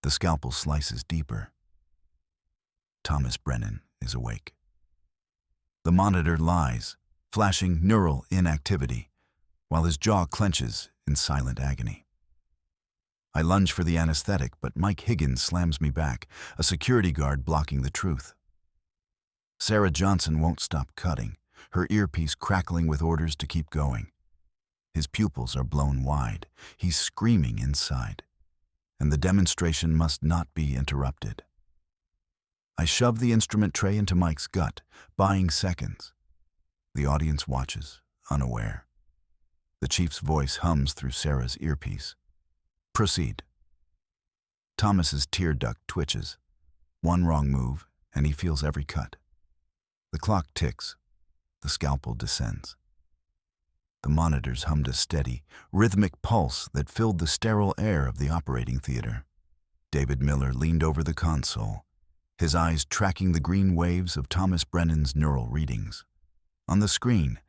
The scalpel slices deeper. Thomas Brennan is awake. The monitor lies, flashing neural inactivity, while his jaw clenches in silent agony. I lunge for the anesthetic, but Mike Higgins slams me back, a security guard blocking the truth. Sarah Johnson won't stop cutting, her earpiece crackling with orders to keep going. His pupils are blown wide. He's screaming inside, and the demonstration must not be interrupted. I shove the instrument tray into Mike's gut, buying seconds. The audience watches, unaware. The chief's voice hums through Sarah's earpiece. Proceed. Thomas's tear duct twitches. One wrong move, and he feels every cut. The clock ticks. The scalpel descends. The monitors hummed a steady, rhythmic pulse that filled the sterile air of the operating theater. David Miller leaned over the console, his eyes tracking the green waves of Thomas Brennan's neural readings. On the screen,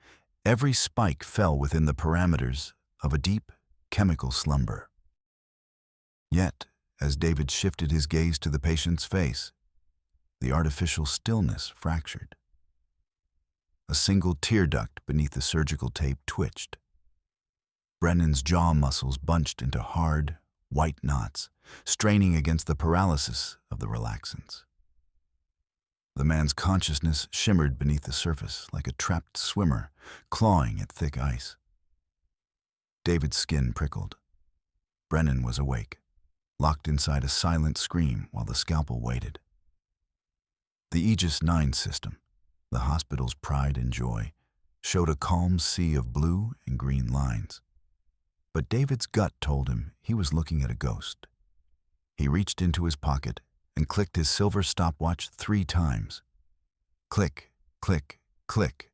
every spike fell within the parameters of a deep, chemical slumber. Yet, as David shifted his gaze to the patient's face, the artificial stillness fractured. A single tear duct beneath the surgical tape twitched. Brennan's jaw muscles bunched into hard, white knots, straining against the paralysis of the relaxants. The man's consciousness shimmered beneath the surface like a trapped swimmer clawing at thick ice. David's skin prickled. Brennan was awake, locked inside a silent scream while the scalpel waited. The Aegis 9 system, the hospital's pride and joy, showed a calm sea of blue and green lines. But David's gut told him he was looking at a ghost. He reached into his pocket and clicked his silver stopwatch 3 times. Click, click, click.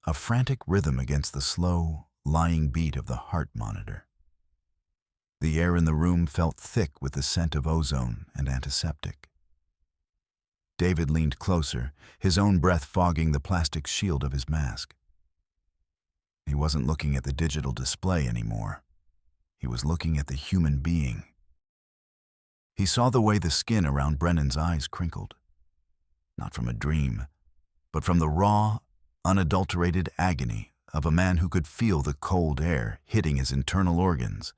A frantic rhythm against the slow, lying beat of the heart monitor. The air in the room felt thick with the scent of ozone and antiseptic. David leaned closer, his own breath fogging the plastic shield of his mask. He wasn't looking at the digital display anymore. He was looking at the human being. He saw the way the skin around Brennan's eyes crinkled. Not from a dream, but from the raw, unadulterated agony of a man who could feel the cold air hitting his internal organs,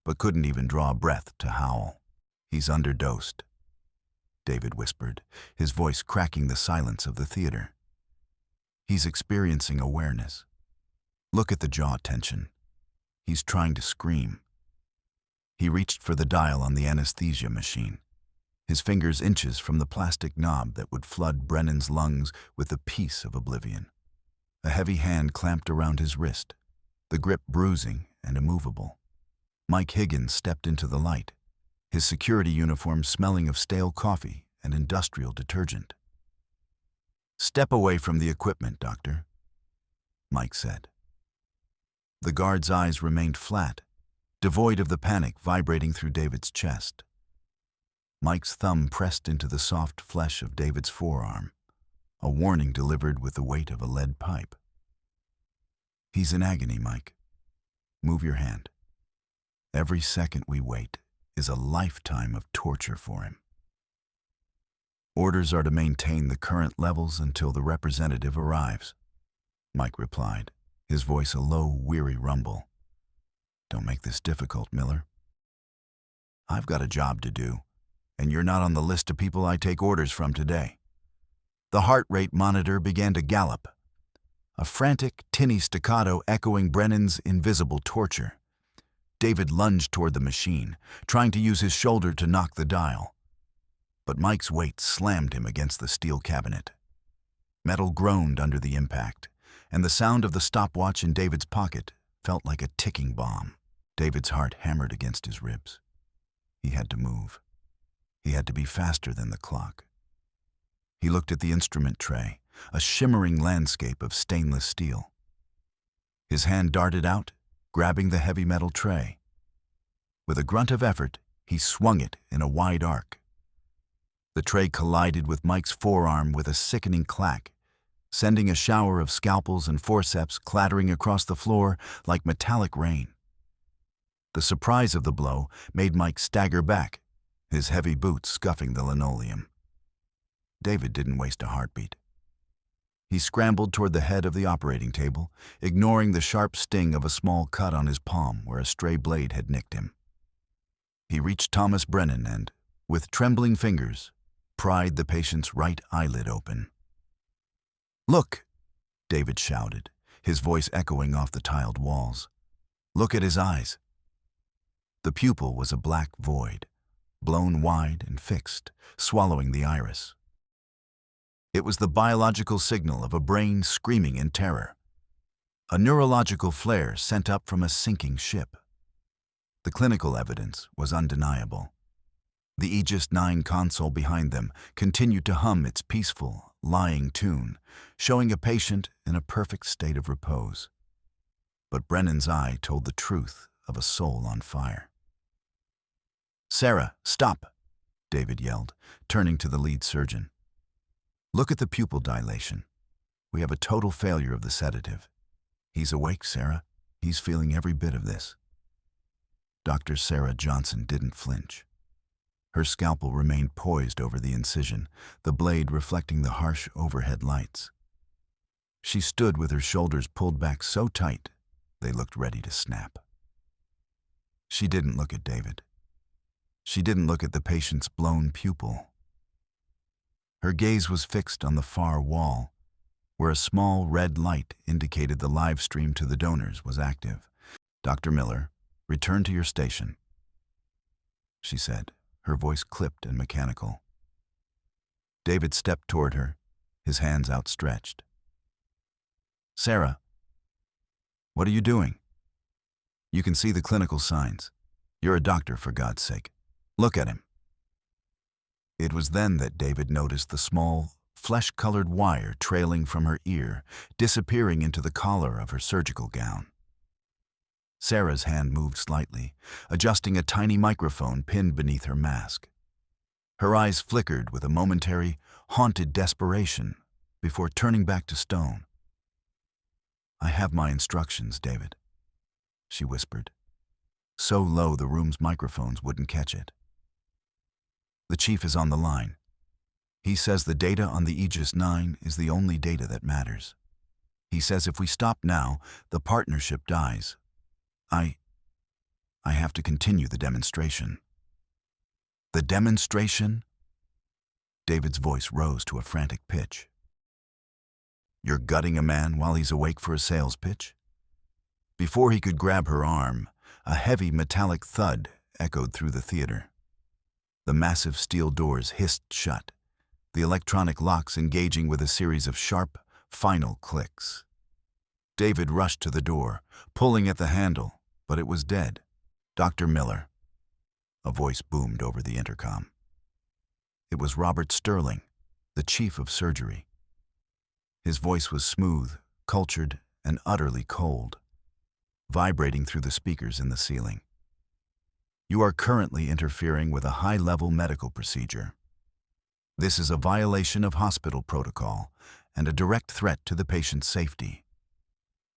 but couldn't even draw a breath to howl. He's underdosed, David whispered, his voice cracking the silence of the theater. He's experiencing awareness. Look at the jaw tension. He's trying to scream. He reached for the dial on the anesthesia machine, his fingers inches from the plastic knob that would flood Brennan's lungs with the peace of oblivion. A heavy hand clamped around his wrist, the grip bruising and immovable. Mike Higgins stepped into the light, his security uniform smelling of stale coffee and industrial detergent. "Step away from the equipment, Doctor," Mike said. The guard's eyes remained flat, devoid of the panic vibrating through David's chest. Mike's thumb pressed into the soft flesh of David's forearm, a warning delivered with the weight of a lead pipe. "He's in agony, Mike. Move your hand. Every second we wait is a lifetime of torture for him." "Orders are to maintain the current levels until the representative arrives," Mike replied, his voice a low, weary rumble. "Don't make this difficult, Miller. I've got a job to do, and you're not on the list of people I take orders from today." The heart rate monitor began to gallop, a frantic, tinny staccato echoing Brennan's invisible torture. David lunged toward the machine, trying to use his shoulder to knock the dial. But Mike's weight slammed him against the steel cabinet. Metal groaned under the impact, and the sound of the stopwatch in David's pocket felt like a ticking bomb. David's heart hammered against his ribs. He had to move. He had to be faster than the clock. He looked at the instrument tray, a shimmering landscape of stainless steel. His hand darted out, grabbing the heavy metal tray. With a grunt of effort, he swung it in a wide arc. The tray collided with Mike's forearm with a sickening clack, sending a shower of scalpels and forceps clattering across the floor like metallic rain. The surprise of the blow made Mike stagger back, his heavy boots scuffing the linoleum. David didn't waste a heartbeat. He scrambled toward the head of the operating table, ignoring the sharp sting of a small cut on his palm where a stray blade had nicked him. He reached Thomas Brennan and, with trembling fingers, pried the patient's right eyelid open. "Look!" David shouted, his voice echoing off the tiled walls. "Look at his eyes." The pupil was a black void, blown wide and fixed, swallowing the iris. It was the biological signal of a brain screaming in terror, a neurological flare sent up from a sinking ship. The clinical evidence was undeniable. The Aegis 9 console behind them continued to hum its peaceful, lying tune, showing a patient in a perfect state of repose. But Brennan's eye told the truth of a soul on fire. "Sarah, stop!" David yelled, turning to the lead surgeon. "Look at the pupil dilation. We have a total failure of the sedative. He's awake, Sarah. He's feeling every bit of this." Dr. Sarah Johnson didn't flinch. Her scalpel remained poised over the incision, the blade reflecting the harsh overhead lights. She stood with her shoulders pulled back so tight they looked ready to snap. She didn't look at David. She didn't look at the patient's blown pupil. Her gaze was fixed on the far wall, where a small red light indicated the live stream to the donors was active. "Dr. Miller, return to your station," she said, her voice clipped and mechanical. David stepped toward her, his hands outstretched. "Sarah, what are you doing? You can see the clinical signs. You're a doctor, for God's sake. Look at him." It was then that David noticed the small, flesh-colored wire trailing from her ear, disappearing into the collar of her surgical gown. Sarah's hand moved slightly, adjusting a tiny microphone pinned beneath her mask. Her eyes flickered with a momentary, haunted desperation before turning back to stone. "I have my instructions, David," she whispered, so low the room's microphones wouldn't catch it. "The chief is on the line. He says the data on the Aegis 9 is the only data that matters. He says if we stop now, the partnership dies. I have to continue the demonstration." "The demonstration?" David's voice rose to a frantic pitch. "You're gutting a man while he's awake for a sales pitch?" Before he could grab her arm, a heavy metallic thud echoed through the theater. The massive steel doors hissed shut, the electronic locks engaging with a series of sharp, final clicks. David rushed to the door, pulling at the handle, but it was dead. "Dr. Miller," a voice boomed over the intercom. It was Robert Sterling, the chief of surgery. His voice was smooth, cultured, and utterly cold, vibrating through the speakers in the ceiling. "You are currently interfering with a high-level medical procedure. This is a violation of hospital protocol and a direct threat to the patient's safety.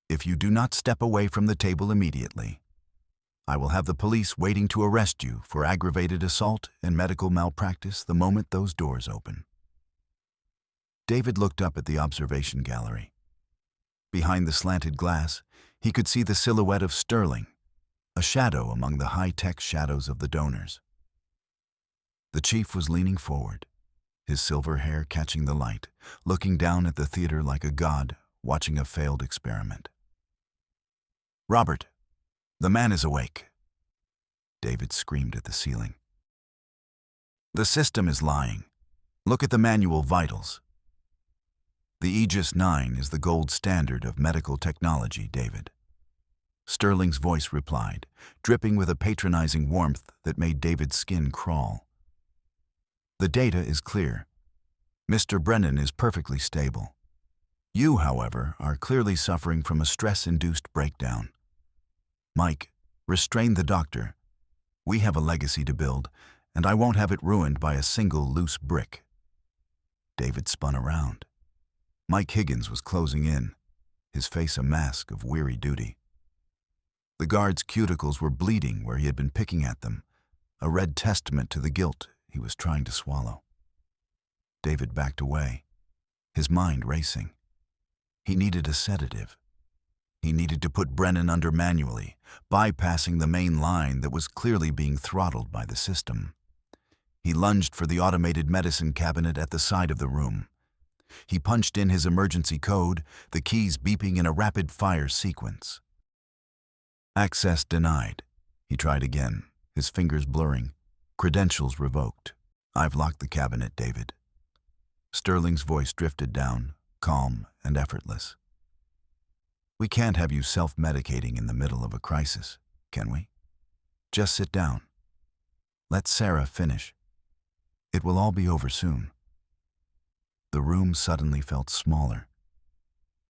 If you do not step away from the table immediately, I will have the police waiting to arrest you for aggravated assault and medical malpractice the moment those doors open." David looked up at the observation gallery. Behind the slanted glass, he could see the silhouette of Sterling, a shadow among the high-tech shadows of the donors. The chief was leaning forward, his silver hair catching the light, looking down at the theater like a god watching a failed experiment. "Robert, the man is awake," David screamed at the ceiling. "The system is lying. Look at the manual vitals. The Aegis 9 is the gold standard of medical technology, David." Sterling's voice replied, dripping with a patronizing warmth that made David's skin crawl. "The data is clear. Mr. Brennan is perfectly stable. You, however, are clearly suffering from a stress-induced breakdown. Mike, restrain the doctor. We have a legacy to build, and I won't have it ruined by a single loose brick." David spun around. Mike Higgins was closing in, his face a mask of weary duty. The guard's cuticles were bleeding where he had been picking at them, a red testament to the guilt he was trying to swallow. David backed away, his mind racing. He needed a sedative. He needed to put Brennan under manually, bypassing the main line that was clearly being throttled by the system. He lunged for the automated medicine cabinet at the side of the room. He punched in his emergency code, the keys beeping in a rapid-fire sequence. Access denied. He tried again, his fingers blurring. Credentials revoked. I've locked the cabinet, David. Sterling's voice drifted down, calm and effortless. We can't have you self-medicating in the middle of a crisis, can we? Just sit down. Let Sarah finish. It will all be over soon. The room suddenly felt smaller.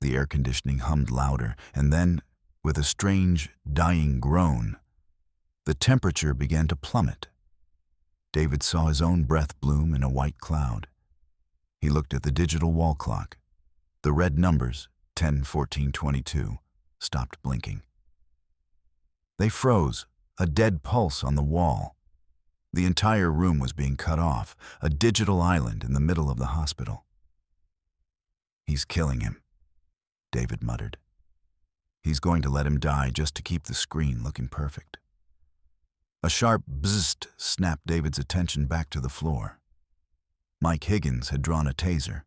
The air conditioning hummed louder, and then, with a strange, dying groan, the temperature began to plummet. David saw his own breath bloom in a white cloud. He looked at the digital wall clock. The red numbers, 10, 14, 22, stopped blinking. They froze, a dead pulse on the wall. The entire room was being cut off, a digital island in the middle of the hospital. He's killing him, David muttered. He's going to let him die just to keep the screen looking perfect. A sharp bzzzt snapped David's attention back to the floor. Mike Higgins had drawn a taser.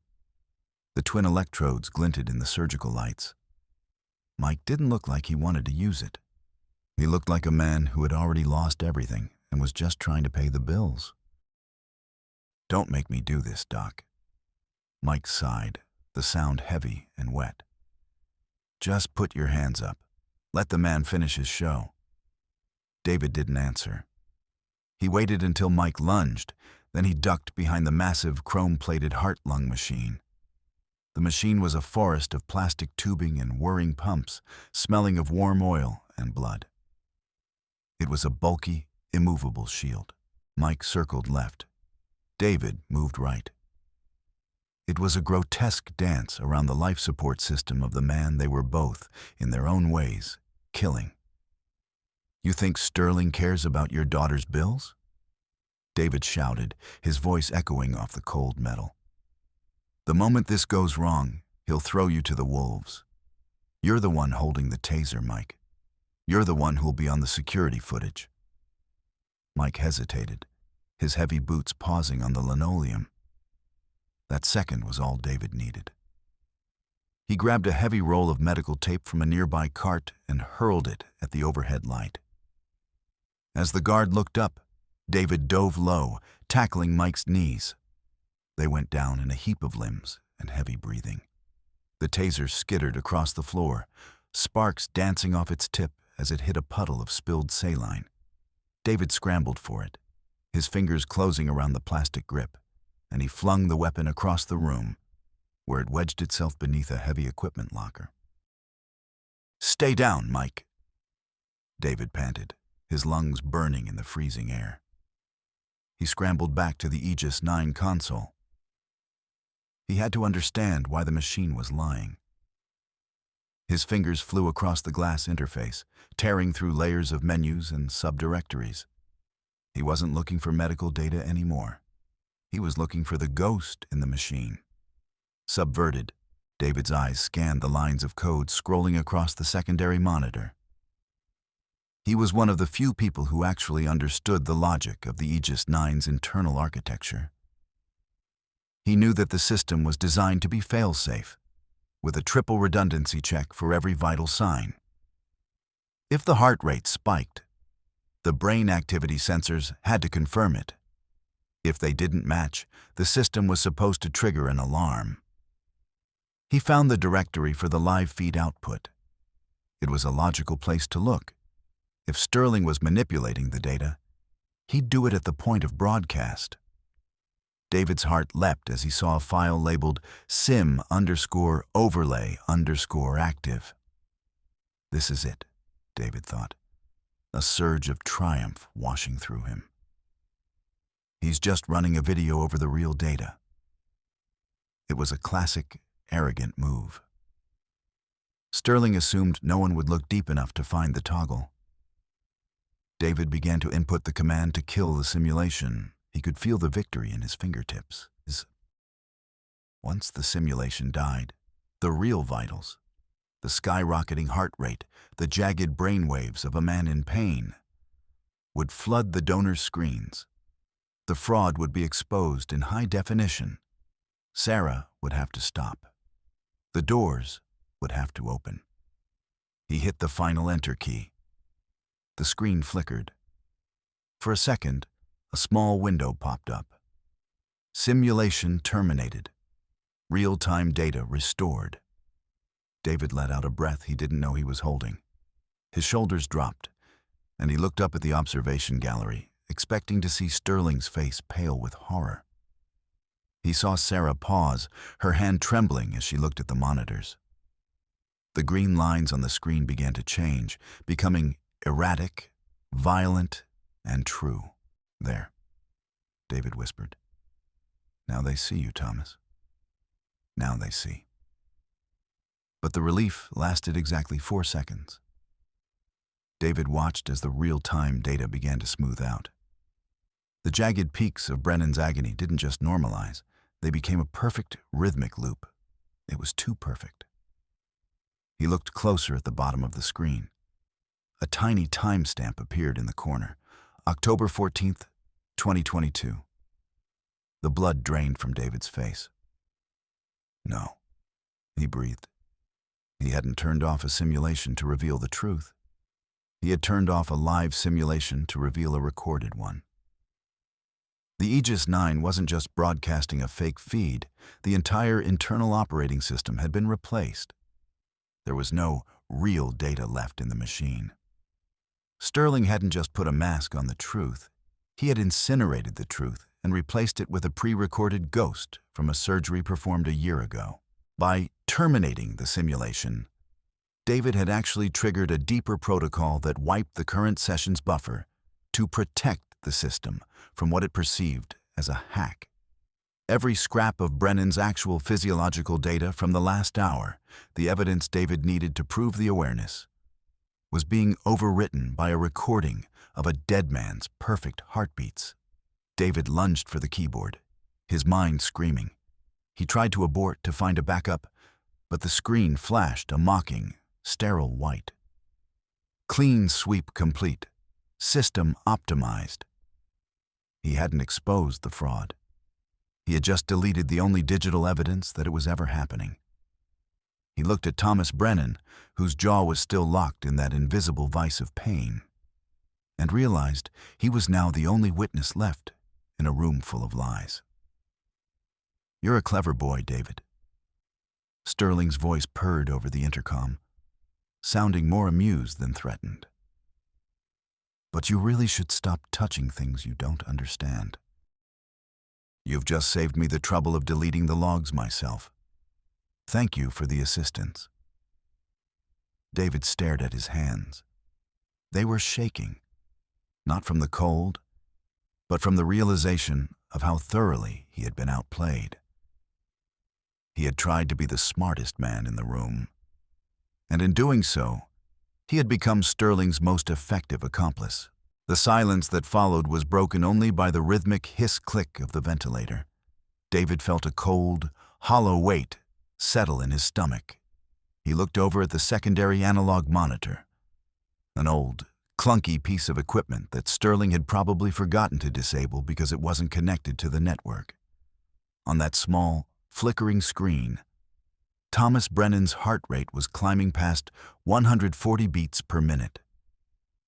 The twin electrodes glinted in the surgical lights. Mike didn't look like he wanted to use it. He looked like a man who had already lost everything and was just trying to pay the bills. Don't make me do this, Doc. Mike sighed, the sound heavy and wet. Just put your hands up. Let the man finish his show. David didn't answer. He waited until Mike lunged, then he ducked behind the massive chrome-plated heart-lung machine. The machine was a forest of plastic tubing and whirring pumps, smelling of warm oil and blood. It was a bulky, immovable shield. Mike circled left. David moved right. It was a grotesque dance around the life support system of the man they were both, in their own ways, killing. You think Sterling cares about your daughter's bills? David shouted, his voice echoing off the cold metal. The moment this goes wrong, he'll throw you to the wolves. You're the one holding the taser, Mike. You're the one who'll be on the security footage. Mike hesitated, his heavy boots pausing on the linoleum. That second was all David needed. He grabbed a heavy roll of medical tape from a nearby cart and hurled it at the overhead light. As the guard looked up, David dove low, tackling Mike's knees. They went down in a heap of limbs and heavy breathing. The taser skittered across the floor, sparks dancing off its tip as it hit a puddle of spilled saline. David scrambled for it, his fingers closing around the plastic grip, and he flung the weapon across the room, where it wedged itself beneath a heavy equipment locker. Stay down, Mike, David panted, his lungs burning in the freezing air. He scrambled back to the Aegis 9 console. He had to understand why the machine was lying. His fingers flew across the glass interface, tearing through layers of menus and subdirectories. He wasn't looking for medical data anymore. He was looking for the ghost in the machine. Subverted, David's eyes scanned the lines of code scrolling across the secondary monitor. He was one of the few people who actually understood the logic of the Aegis 9's internal architecture. He knew that the system was designed to be fail-safe, with a triple redundancy check for every vital sign. If the heart rate spiked, the brain activity sensors had to confirm it. If they didn't match, the system was supposed to trigger an alarm. He found the directory for the live feed output. It was a logical place to look. If Sterling was manipulating the data, he'd do it at the point of broadcast. David's heart leapt as he saw a file labeled sim_overlay_active. This is it, David thought, a surge of triumph washing through him. He's just running a video over the real data. It was a classic, arrogant move. Sterling assumed no one would look deep enough to find the toggle. David began to input the command to kill the simulation. He could feel the victory in his fingertips. Once the simulation died, the real vitals, the skyrocketing heart rate, the jagged brainwaves of a man in pain, would flood the donor's screens. The fraud would be exposed in high definition. Sarah would have to stop. The doors would have to open. He hit the final enter key. The screen flickered. For a second, a small window popped up. Simulation terminated. Real-time data restored. David let out a breath he didn't know he was holding. His shoulders dropped, and he looked up at the observation gallery, expecting to see Sterling's face pale with horror. He saw Sarah pause, her hand trembling as she looked at the monitors. The green lines on the screen began to change, becoming erratic, violent, and true. "There," David whispered. "Now they see you, Thomas. Now they see." But the relief lasted exactly 4 seconds. David watched as the real-time data began to smooth out. The jagged peaks of Brennan's agony didn't just normalize, they became a perfect rhythmic loop. It was too perfect. He looked closer at the bottom of the screen. A tiny timestamp appeared in the corner. October 14th, 2022. The blood drained from David's face. "No," he breathed. He hadn't turned off a simulation to reveal the truth. He had turned off a live simulation to reveal a recorded one. The Aegis 9 wasn't just broadcasting a fake feed. The entire internal operating system had been replaced. There was no real data left in the machine. Sterling hadn't just put a mask on the truth. He had incinerated the truth and replaced it with a pre-recorded ghost from a surgery performed a year ago. By terminating the simulation, David had actually triggered a deeper protocol that wiped the current session's buffer to protect the system from what it perceived as a hack. Every scrap of Brennan's actual physiological data from the last hour, the evidence David needed to prove the awareness, was being overwritten by a recording of a dead man's perfect heartbeats. David lunged for the keyboard, his mind screaming. He tried to abort to find a backup, but the screen flashed a mocking, sterile white. Clean sweep complete. System optimized. He hadn't exposed the fraud. He had just deleted the only digital evidence that it was ever happening. He looked at Thomas Brennan, whose jaw was still locked in that invisible vice of pain, and realized he was now the only witness left in a room full of lies. "You're a clever boy, David." Sterling's voice purred over the intercom, sounding more amused than threatened. "But you really should stop touching things you don't understand. You've just saved me the trouble of deleting the logs myself. Thank you for the assistance." David stared at his hands. They were shaking, not from the cold, but from the realization of how thoroughly he had been outplayed. He had tried to be the smartest man in the room, and in doing so, he had become Sterling's most effective accomplice. The silence that followed was broken only by the rhythmic hiss-click of the ventilator. David felt a cold, hollow weight settle in his stomach. He looked over at the secondary analog monitor, an old, clunky piece of equipment that Sterling had probably forgotten to disable because it wasn't connected to the network. On that small, flickering screen, Thomas Brennan's heart rate was climbing past 140 beats per minute.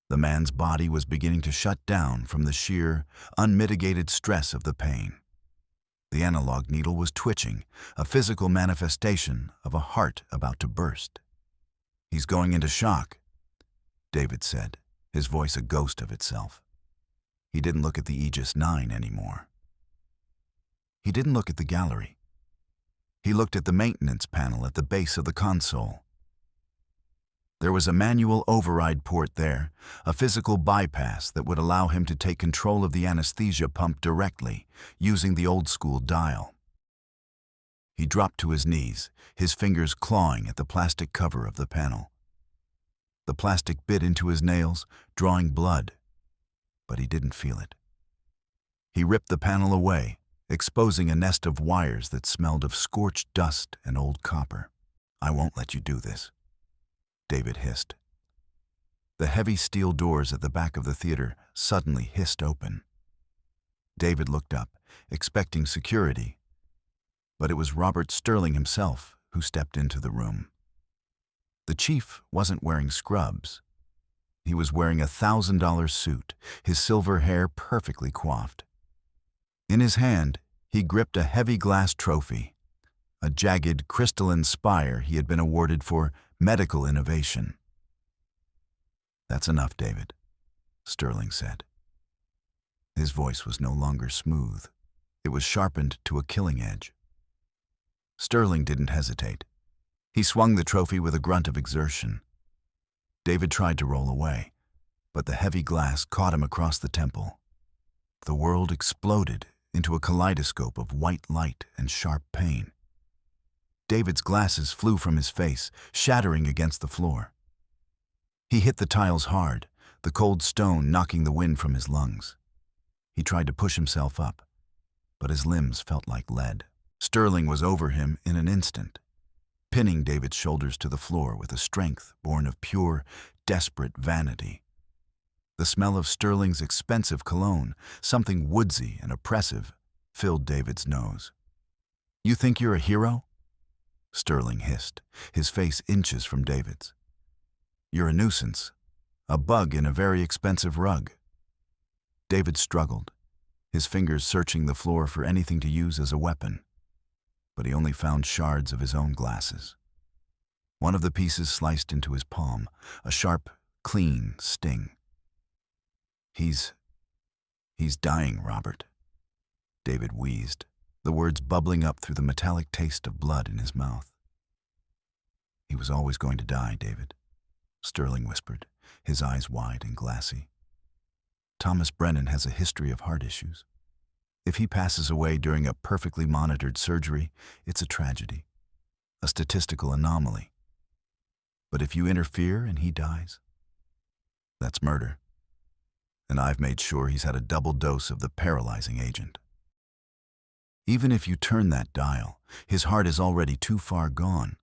The man's body was beginning to shut down from the sheer, unmitigated stress of the pain. The analog needle was twitching, a physical manifestation of a heart about to burst. "He's going into shock," David said, his voice a ghost of itself. He didn't look at the Aegis 9 anymore. He didn't look at the gallery. He looked at the maintenance panel at the base of the console. There was a manual override port there, a physical bypass that would allow him to take control of the anesthesia pump directly, using the old-school dial. He dropped to his knees, his fingers clawing at the plastic cover of the panel. The plastic bit into his nails, drawing blood. but he didn't feel it. He ripped the panel away, exposing a nest of wires that smelled of scorched dust and old copper. "I won't let you do this," David hissed. The heavy steel doors at the back of the theater suddenly hissed open. David looked up, expecting security, but it was Robert Sterling himself who stepped into the room. The chief wasn't wearing scrubs. He was wearing a $1,000 suit, his silver hair perfectly coiffed. In his hand, he gripped a heavy glass trophy, a jagged crystalline spire he had been awarded for medical innovation. "That's enough, David," Sterling said. His voice was no longer smooth. It was sharpened to a killing edge. Sterling didn't hesitate. He swung the trophy with a grunt of exertion. David tried to roll away, but the heavy glass caught him across the temple. The world exploded into a kaleidoscope of white light and sharp pain. David's glasses flew from his face, shattering against the floor. He hit the tiles hard, the cold stone knocking the wind from his lungs. He tried to push himself up, but his limbs felt like lead. Sterling was over him in an instant, pinning David's shoulders to the floor with a strength born of pure, desperate vanity. The smell of Sterling's expensive cologne, something woodsy and oppressive, filled David's nose. "You think you're a hero?" Sterling hissed, his face inches from David's. "You're a nuisance, a bug in a very expensive rug." David struggled, his fingers searching the floor for anything to use as a weapon, but he only found shards of his own glasses. One of the pieces sliced into his palm, a sharp, clean sting. He's dying, Robert," David wheezed, the words bubbling up through the metallic taste of blood in his mouth. "He was always going to die, David," Sterling whispered, his eyes wide and glassy. "Thomas Brennan has a history of heart issues. If he passes away during a perfectly monitored surgery, it's a tragedy, a statistical anomaly. But if you interfere and he dies, that's murder. And I've made sure he's had a double dose of the paralyzing agent. Even if you turn that dial, his heart is already too far gone.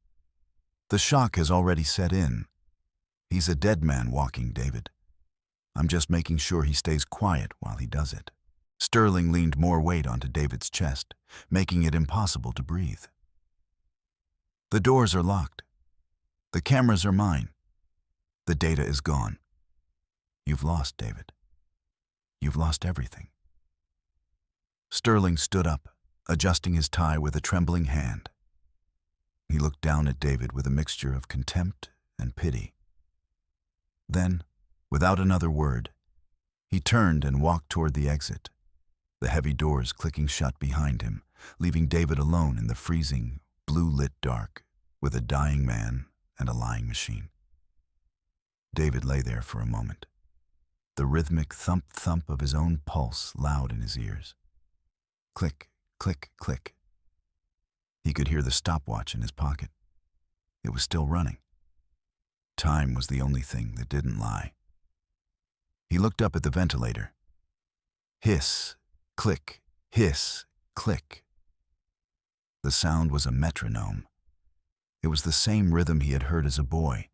The shock has already set in. He's a dead man walking, David. I'm just making sure he stays quiet while he does it." Sterling leaned more weight onto David's chest, making it impossible to breathe. "The doors are locked. The cameras are mine. The data is gone. You've lost, David. You've lost everything." Sterling stood up, adjusting his tie with a trembling hand. He looked down at David with a mixture of contempt and pity. Then, without another word, he turned and walked toward the exit, the heavy doors clicking shut behind him, leaving David alone in the freezing, blue-lit dark with a dying man and a lying machine. David lay there for a moment, the rhythmic thump-thump of his own pulse loud in his ears. Click, click, click. He could hear the stopwatch in his pocket. It was still running. Time was the only thing that didn't lie. He looked up at the ventilator. Hiss, click, hiss, click. The sound was a metronome. It was the same rhythm he had heard as a boy,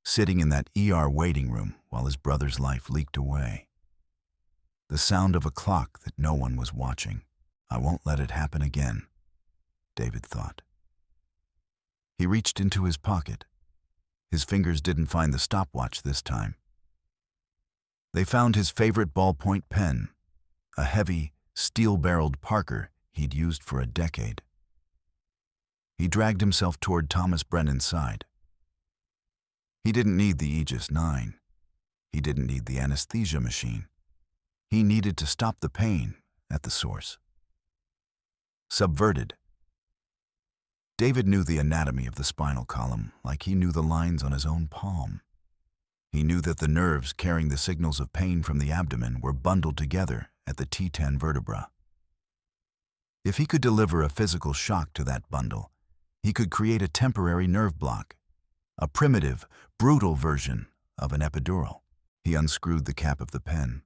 sitting in that ER waiting room while his brother's life leaked away. The sound of a clock that no one was watching. "I won't let it happen again," David thought. He reached into his pocket. His fingers didn't find the stopwatch this time. They found his favorite ballpoint pen, a heavy, steel-barreled Parker he'd used for a decade. He dragged himself toward Thomas Brennan's side. He didn't need the Aegis 9. He didn't need the anesthesia machine. He needed to stop the pain at the source. Subverted. David knew the anatomy of the spinal column like he knew the lines on his own palm. He knew that the nerves carrying the signals of pain from the abdomen were bundled together at the T10 vertebra. If he could deliver a physical shock to that bundle, he could create a temporary nerve block, a primitive, brutal version of an epidural. He unscrewed the cap of the pen.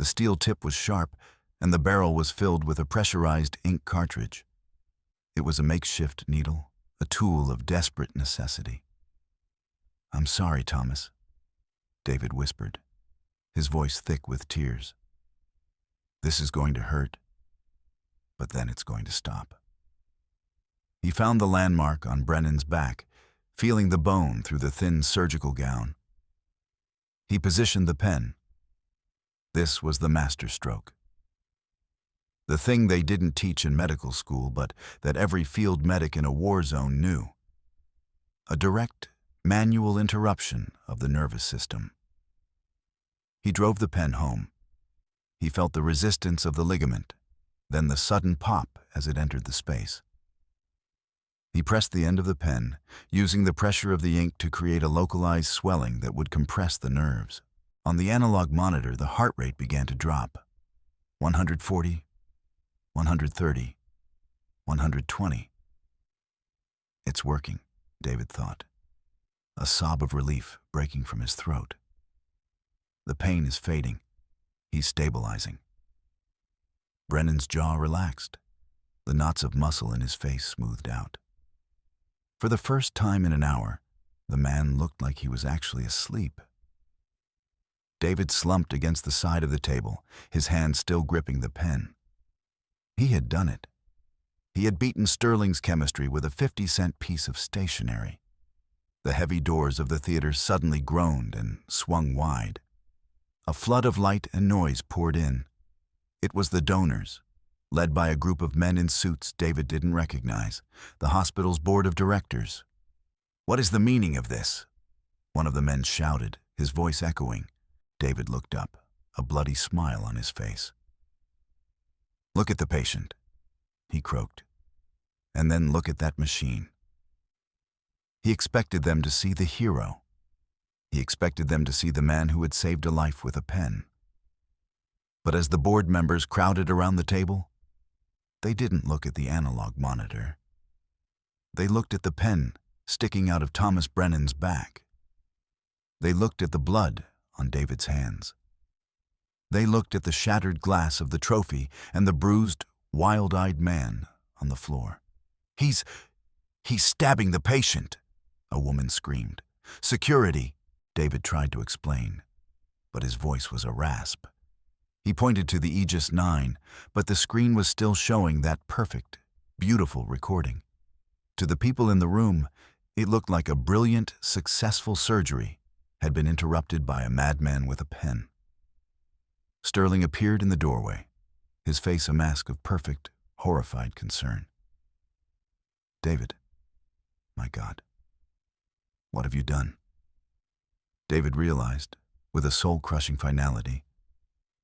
The steel tip was sharp, and the barrel was filled with a pressurized ink cartridge. It was a makeshift needle, a tool of desperate necessity. "I'm sorry, Thomas," David whispered, his voice thick with tears. "This is going to hurt, but then it's going to stop." He found the landmark on Brennan's back, feeling the bone through the thin surgical gown. He positioned the pen. This was the masterstroke. The thing they didn't teach in medical school, but that every field medic in a war zone knew. A direct, manual interruption of the nervous system. He drove the pen home. He felt the resistance of the ligament, then the sudden pop as it entered the space. He pressed the end of the pen, using the pressure of the ink to create a localized swelling that would compress the nerves. On the analog monitor, the heart rate began to drop. 140, 130, 120. "It's working," David thought, a sob of relief breaking from his throat. The pain is fading. He's stabilizing. Brennan's jaw relaxed, the knots of muscle in his face smoothed out. For the first time in an hour, the man looked like he was actually asleep. David slumped against the side of the table, his hand still gripping the pen. He had done it. He had beaten Sterling's chemistry with a 50-cent piece of stationery. The heavy doors of the theater suddenly groaned and swung wide. A flood of light and noise poured in. It was the donors, led by a group of men in suits David didn't recognize, the hospital's board of directors. "What is the meaning of this?" one of the men shouted, his voice echoing. David looked up, a bloody smile on his face. "Look at the patient," he croaked, "and then look at that machine." He expected them to see the hero. He expected them to see the man who had saved a life with a pen. But as the board members crowded around the table, they didn't look at the analog monitor. They looked at the pen sticking out of Thomas Brennan's back. They looked at the blood on David's hands. They looked at the shattered glass of the trophy and the bruised, wild-eyed man on the floor. He's stabbing the patient," a woman screamed. "Security," David tried to explain, but his voice was a rasp. He pointed to the Aegis 9, but the screen was still showing that perfect, beautiful recording. To the people in the room, it looked like a brilliant, successful surgery had been interrupted by a madman with a pen. Sterling appeared in the doorway, his face a mask of perfect, horrified concern. "David, my God, what have you done?" David realized, with a soul-crushing finality,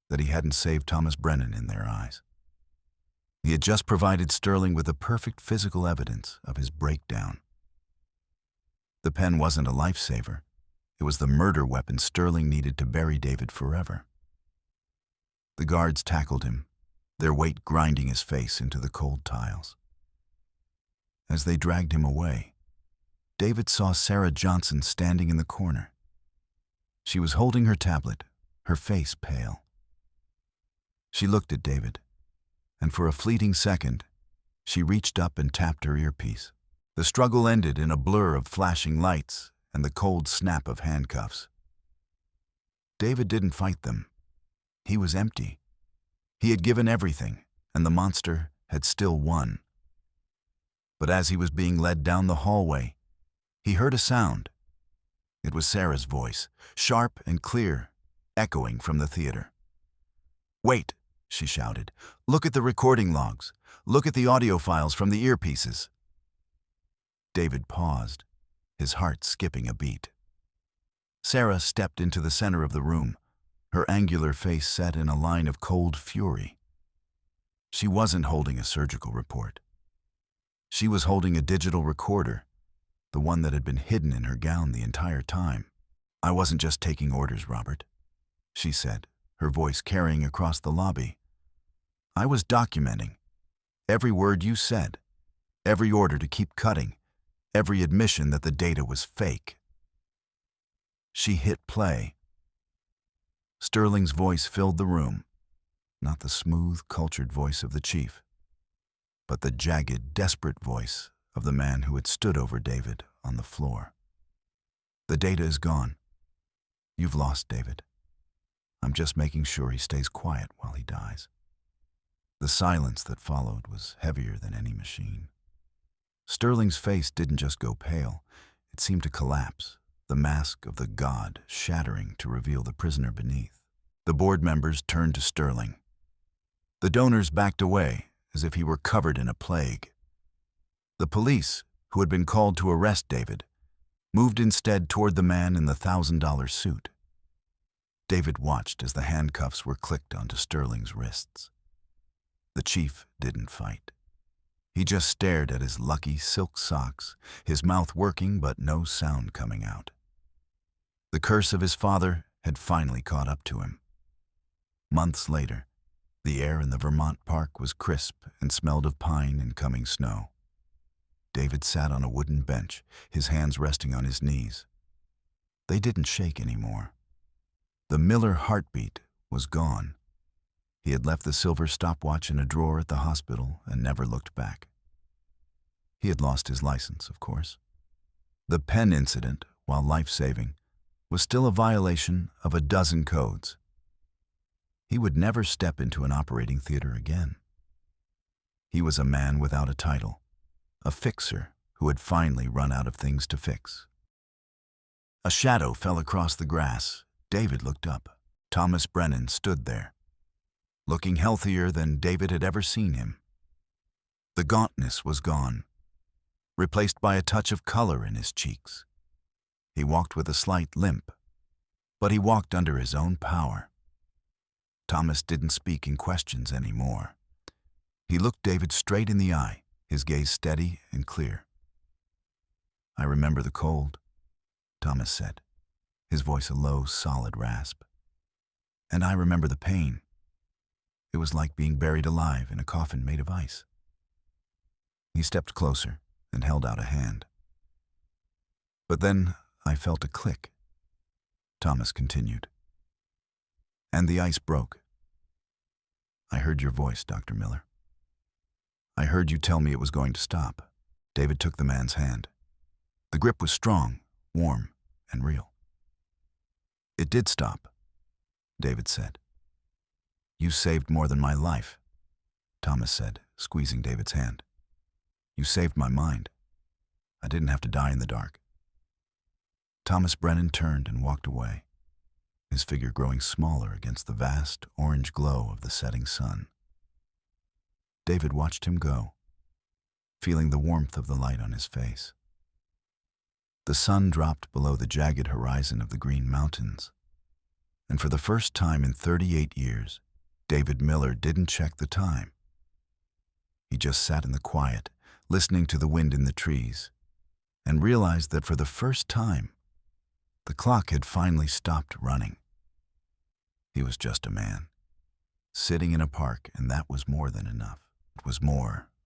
that he hadn't saved Thomas Brennan in their eyes. He had just provided Sterling with the perfect physical evidence of his breakdown. The pen wasn't a lifesaver. It was the murder weapon Sterling needed to bury David forever. The guards tackled him, their weight grinding his face into the cold tiles. As they dragged him away, David saw Sarah Johnson standing in the corner. She was holding her tablet, her face pale. She looked at David, and for a fleeting second, she reached up and tapped her earpiece. The struggle ended in a blur of flashing lights and the cold snap of handcuffs. David didn't fight them. He was empty. He had given everything, and the monster had still won. But as he was being led down the hallway, he heard a sound. It was Sarah's voice, sharp and clear, echoing from the theater. "Wait," she shouted. "Look at the recording logs. Look at the audio files from the earpieces." David paused, his heart skipping a beat. Sarah stepped into the center of the room, her angular face set in a line of cold fury. She wasn't holding a surgical report. She was holding a digital recorder, the one that had been hidden in her gown the entire time. "I wasn't just taking orders, Robert," she said, her voice carrying across the lobby. "I was documenting every word you said, every order to keep cutting, every admission that the data was fake." She hit play. Sterling's voice filled the room, not the smooth, cultured voice of the chief, but the jagged, desperate voice of the man who had stood over David on the floor. The data is gone. You've lost David. I'm just making sure he stays quiet while he dies. The silence that followed was heavier than any machine. Sterling's face didn't just go pale, it seemed to collapse, the mask of the god shattering to reveal the prisoner beneath. The board members turned to Sterling. The donors backed away as if he were covered in a plague. The police, who had been called to arrest David, moved instead toward the man in the $1,000 suit. David watched as the handcuffs were clicked onto Sterling's wrists. The chief didn't fight. He just stared at his lucky silk socks, his mouth working but no sound coming out. The curse of his father had finally caught up to him. Months later, the air in the Vermont park was crisp and smelled of pine and coming snow. David sat on a wooden bench, his hands resting on his knees. They didn't shake anymore. The Miller heartbeat was gone. He had left the silver stopwatch in a drawer at the hospital and never looked back. He had lost his license, of course. The pen incident, while life-saving, was still a violation of a dozen codes. He would never step into an operating theater again. He was a man without a title, a fixer who had finally run out of things to fix. A shadow fell across the grass. David looked up. Thomas Brennan stood there, looking healthier than David had ever seen him. The gauntness was gone, replaced by a touch of color in his cheeks. He walked with a slight limp, but he walked under his own power. Thomas didn't speak in questions anymore. He looked David straight in the eye, his gaze steady and clear. "I remember the cold," Thomas said, his voice a low, solid rasp. "And I remember the pain. It was like being buried alive in a coffin made of ice." He stepped closer and held out a hand. "But then I felt a click," Thomas continued. "And the ice broke. I heard your voice, Dr. Miller. I heard you tell me it was going to stop." David took the man's hand. The grip was strong, warm, and real. "It did stop," David said. "You saved more than my life," Thomas said, squeezing David's hand. "You saved my mind. I didn't have to die in the dark." Thomas Brennan turned and walked away, his figure growing smaller against the vast orange glow of the setting sun. David watched him go, feeling the warmth of the light on his face. The sun dropped below the jagged horizon of the Green Mountains, and for the first time in 38 years, David Miller didn't check the time. He just sat in the quiet, listening to the wind in the trees, and realized that for the first time, the clock had finally stopped running. He was just a man, sitting in a park, and that was more than enough. It was more